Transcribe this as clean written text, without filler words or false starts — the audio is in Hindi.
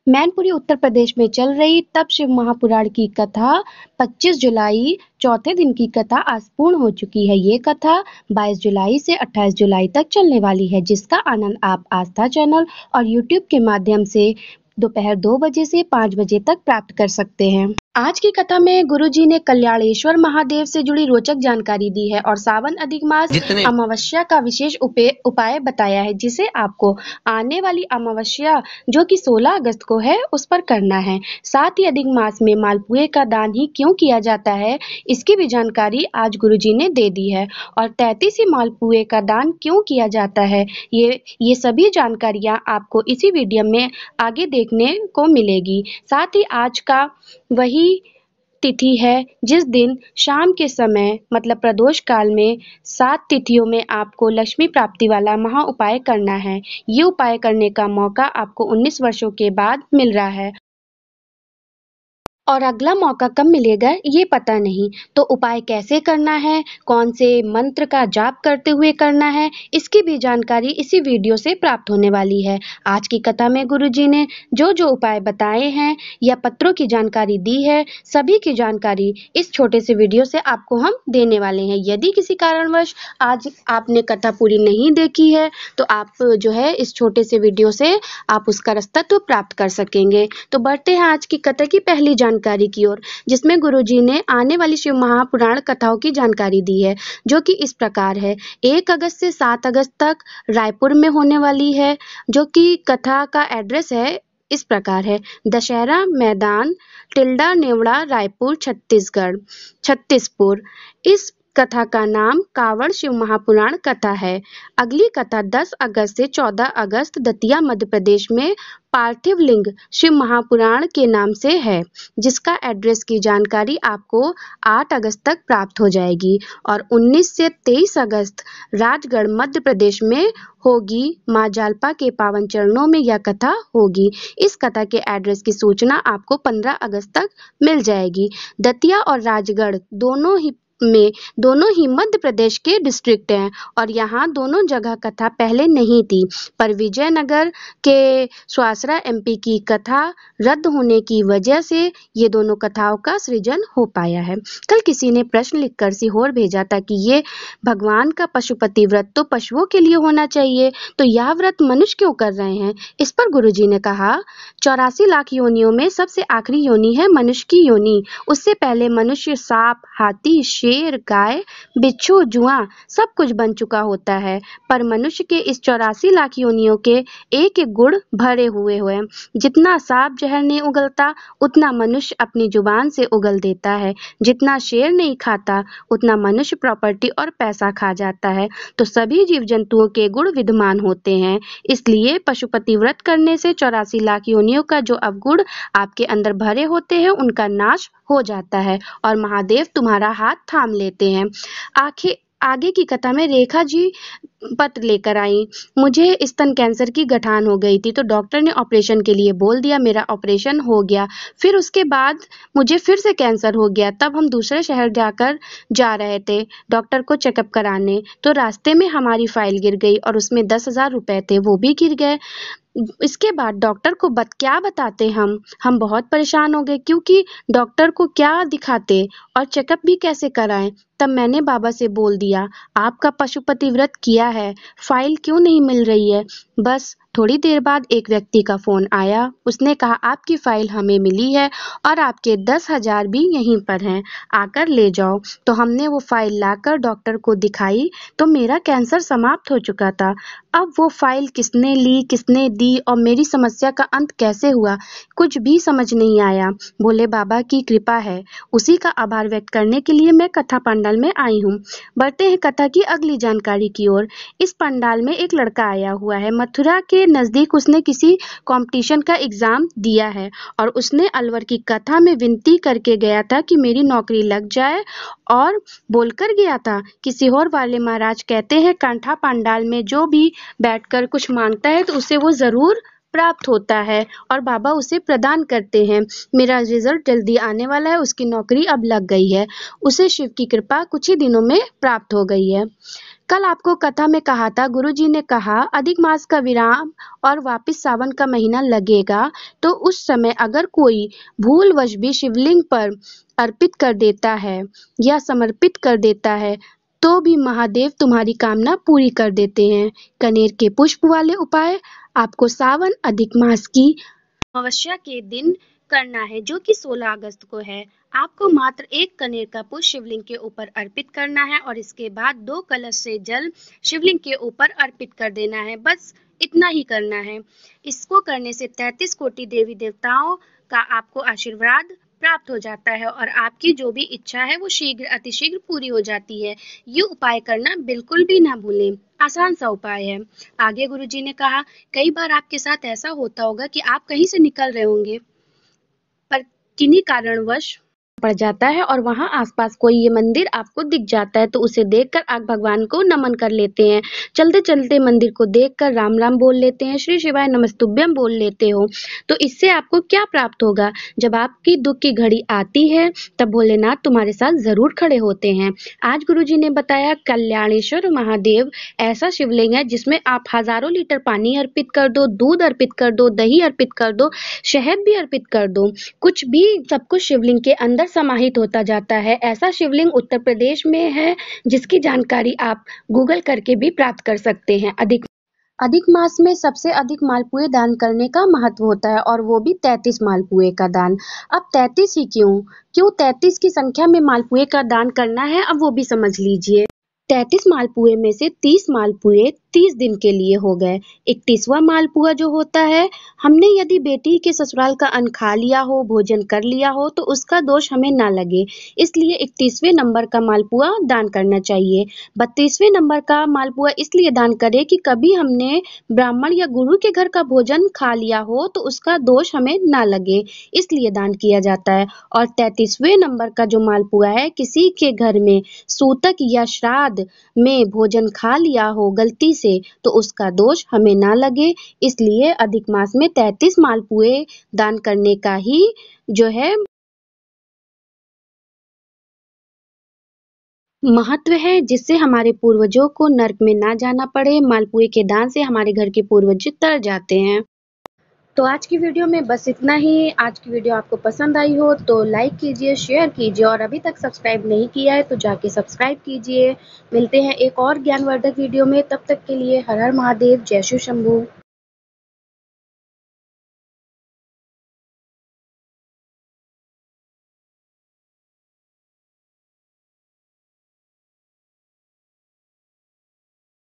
मैनपुरी उत्तर प्रदेश में चल रही तप शिव महापुराण की कथा 25 जुलाई चौथे दिन की कथा आज पूर्ण हो चुकी है। ये कथा 22 जुलाई से 28 जुलाई तक चलने वाली है, जिसका आनंद आप आस्था चैनल और यूट्यूब के माध्यम से दोपहर 2 बजे से 5 बजे तक प्राप्त कर सकते हैं। आज की कथा में गुरुजी ने कल्याणेश्वर महादेव से जुड़ी रोचक जानकारी दी है और सावन अधिक मास अमावस्या का विशेष उपाय बताया है, जिसे आपको आने वाली अमावस्या जो कि 16 अगस्त को है उस पर करना है। साथ ही अधिक मास में मालपुए का दान ही क्यों किया जाता है, इसकी भी जानकारी आज गुरुजी ने दे दी है। और 33 मालपुए का दान क्यों किया जाता है, ये सभी जानकारियां आपको इसी वीडियो में आगे देखने को मिलेगी। साथ ही आज का वही तिथि है जिस दिन शाम के समय मतलब प्रदोष काल में 7 तिथियों में आपको लक्ष्मी प्राप्ति वाला महा उपाय करना है। ये उपाय करने का मौका आपको 19 वर्षों के बाद मिल रहा है और अगला मौका कब मिलेगा ये पता नहीं। तो उपाय कैसे करना है, कौन से मंत्र का जाप करते हुए करना है, इसकी भी जानकारी इसी वीडियो से प्राप्त होने वाली है। आज की कथा में गुरुजी ने जो जो उपाय बताए हैं या पत्रों की जानकारी दी है, सभी की जानकारी इस छोटे से वीडियो से आपको हम देने वाले हैं। यदि किसी कारणवश आज आपने कथा पूरी नहीं देखी है तो आप जो है इस छोटे से वीडियो से आप उसका रस्तत्व प्राप्त कर सकेंगे। तो बढ़ते हैं आज की कथा की पहली जानकारी की ओर, जिसमें गुरुजी ने आने वाली शिव महापुराण कथाओं की जानकारी दी है, जो कि इस प्रकार है। 1 अगस्त से 7 अगस्त तक रायपुर में होने वाली है, जो कि कथा का एड्रेस है इस प्रकार है: दशहरा मैदान, टिल्डा नेवड़ा, रायपुर, छत्तीसपुर। इस कथा का नाम कावड़ शिव महापुराण कथा है। अगली कथा 10 अगस्त से 14 अगस्त दतिया मध्य प्रदेश में पार्थिव लिंग शिव महापुराण के नाम से है, जिसका एड्रेस की जानकारी आपको 8 अगस्त तक प्राप्त हो जाएगी। और 19 से 23 अगस्त राजगढ़ मध्य प्रदेश में होगी। माँ जालपा के पावन चरणों में यह कथा होगी। इस कथा के एड्रेस की सूचना आपको 15 अगस्त तक मिल जाएगी। दतिया और राजगढ़ दोनों ही मध्य प्रदेश के डिस्ट्रिक्ट हैं और यहाँ दोनों जगह कथा पहले नहीं थी, पर विजयनगर के स्वासरा एमपी की कथा रद्द होने की वजह से ये दोनों कथाओं का सृजन हो पाया है। कल किसी ने प्रश्न लिखकर सीहोर भेजा था कि ये भगवान का पशुपति व्रत तो पशुओं के लिए होना चाहिए, तो यह व्रत मनुष्य क्यों कर रहे हैं? इस पर गुरुजी ने कहा, 84 लाख योनियों में सबसे आखिरी योनि है मनुष्य की योनि। उससे पहले मनुष्य सांप, हाथी, शेर, गाय, बिच्छू, जुआ सब कुछ बन चुका होता है, पर मनुष्य के इस 84 लाख योनियों के एक एक गुण भरे हुए हैं। जितना सांप जहर नहीं उगलता उतना मनुष्य अपनी जुबान से उगल देता है। जितना शेर नहीं खाता उतना मनुष्य प्रॉपर्टी और पैसा खा जाता है। तो सभी जीव जंतुओं के गुण विद्यमान होते हैं, इसलिए पशुपति व्रत करने से 84 लाख योनियों का जो अवगुण आपके अंदर भरे होते हैं उनका नाश हो जाता है और महादेव तुम्हारा हाथ थाम लेते हैं। आगे की कथा में रेखा जी पत्र लेकर आई। मुझे स्तन कैंसर की गठान हो गई थी, तो डॉक्टर ने ऑपरेशन के लिए बोल दिया। मेरा ऑपरेशन हो गया, फिर उसके बाद मुझे फिर से कैंसर हो गया। तब हम दूसरे शहर जा रहे थे डॉक्टर को चेकअप कराने, तो रास्ते में हमारी फाइल गिर गई और उसमें 10,000 रुपए थे, वो भी गिर गए। इसके बाद डॉक्टर को क्या बताते हम बहुत परेशान हो गए, क्योंकि डॉक्टर को क्या दिखाते और चेकअप भी कैसे कराएं। तब मैंने बाबा से बोल दिया, आपका पशुपति व्रत किया है, फाइल क्यों नहीं मिल रही है? बस थोड़ी देर बाद एक व्यक्ति का फोन आया। उसने कहा, आपकी फाइल हमें मिली है और आपके 10,000 भी यहीं पर हैं, आकर ले जाओ। तो हमने वो फाइल लाकर डॉक्टर को दिखाई तो मेरा कैंसर समाप्त हो चुका था। अब वो फाइल किसने ली, किसने दी और मेरी समस्या का अंत कैसे हुआ, कुछ भी समझ नहीं आया। भोले बाबा की कृपा है, उसी का आभार व्यक्त करने के लिए मैं कथा पंडाल में आई हूँ। बढ़ते हैं कथा की अगली जानकारी की ओर। इस पंडाल में एक लड़का आया हुआ है। मथुरा के नजदीक उसने किसी कंपटीशन का एग्जाम दिया है और उसने अलवर की कथा में विनती करके गया था कि मेरी नौकरी लग जाए, और बोलकर गया था कि सीहोर वाले महाराज कहते हैं कांठा पंडाल में जो भी बैठकर कुछ मांगता है तो उसे वो जरूर प्राप्त होता है और बाबा उसे प्रदान करते हैं। मेरा रिजल्ट जल्दी आने वाला है, उसकी नौकरी अब लग गई है, उसे शिव की कृपा कुछ ही दिनों में प्राप्त हो गई है। कल आपको कथा में कहा था, गुरुजी ने कहा अधिक मास का विराम और वापस सावन का महीना लगेगा, तो उस समय अगर कोई भूलवश भी शिवलिंग पर अर्पित कर देता है या समर्पित कर देता है तो भी महादेव तुम्हारी कामना पूरी कर देते हैं। कनेर के पुष्प वाले उपाय आपको सावन अधिक मास की अमावस्या के दिन करना है, जो कि 16 अगस्त को है। आपको मात्र एक कनेर का पुष्प शिवलिंग के ऊपर अर्पित करना है और इसके बाद 2 कलश से जल शिवलिंग के ऊपर अर्पित कर देना है। बस इतना ही करना है। इसको करने से 33 कोटि देवी देवताओं का आपको आशीर्वाद प्राप्त हो जाता है और आपकी जो भी इच्छा है वो शीघ्र अतिशीघ्र पूरी हो जाती है। ये उपाय करना बिल्कुल भी ना भूलें, आसान सा उपाय है। आगे गुरुजी ने कहा, कई बार आपके साथ ऐसा होता होगा कि आप कहीं से निकल रहे होंगे पर किन्हीं कारणवश पड़ जाता है और वहां आसपास कोई ये मंदिर आपको दिख जाता है, तो उसे देखकर आप भगवान को नमन कर लेते हैं। चलते चलते मंदिर को देखकर राम राम बोल लेते हैं, श्री शिवाय नमस्तुभ्यम बोल लेते हो। तो इससे आपको क्या प्राप्त होगा? जब आपकी दुख की घड़ी आती है तब भोलेनाथ तुम्हारे साथ जरूर खड़े होते हैं। आज गुरुजी ने बताया कल्याणेश्वर महादेव ऐसा शिवलिंग है जिसमें आप हजारों लीटर पानी अर्पित कर दो, दूध अर्पित कर दो, दही अर्पित कर दो, शहद भी अर्पित कर दो, कुछ भी सब कुछ शिवलिंग के अंदर समाहित होता जाता है। ऐसा शिवलिंग उत्तर प्रदेश में है जिसकी जानकारी आप गूगल करके भी प्राप्त कर सकते हैं। अधिक मास में सबसे अधिक मालपुए दान करने का महत्व होता है और वो भी 33 मालपुए का दान। अब 33 ही क्यों 33 की संख्या में मालपुए का दान करना है, अब वो भी समझ लीजिए। 33 मालपुए में से 30 मालपुए 30 दिन के लिए हो गए। 31वां मालपुआ जो होता है, हमने यदि बेटी के ससुराल का अन्न खा लिया हो, भोजन कर लिया हो, तो उसका दोष हमें ना लगे, इसलिए 31वें नंबर का मालपुआ दान करना चाहिए। 32वें नंबर का मालपुआ इसलिए दान करें कि कभी हमने ब्राह्मण या गुरु के घर का भोजन खा लिया हो तो उसका दोष हमें ना लगे, इसलिए दान किया जाता है। और 33वें नंबर का जो मालपुआ है, किसी के घर में सूतक या श्राद्ध में भोजन खा लिया हो गलती से तो उसका दोष हमें ना लगे, इसलिए अधिक मास में 33 मालपुए दान करने का ही जो है महत्व है, जिससे हमारे पूर्वजों को नरक में ना जाना पड़े। मालपुए के दान से हमारे घर के पूर्वज तर जाते हैं। तो आज की वीडियो में बस इतना ही। आज की वीडियो आपको पसंद आई हो तो लाइक कीजिए, शेयर कीजिए और अभी तक सब्सक्राइब नहीं किया है तो जाके सब्सक्राइब कीजिए। मिलते हैं एक और ज्ञानवर्धक वीडियो में, तब तक के लिए हर हर महादेव, जय शिव शंभू।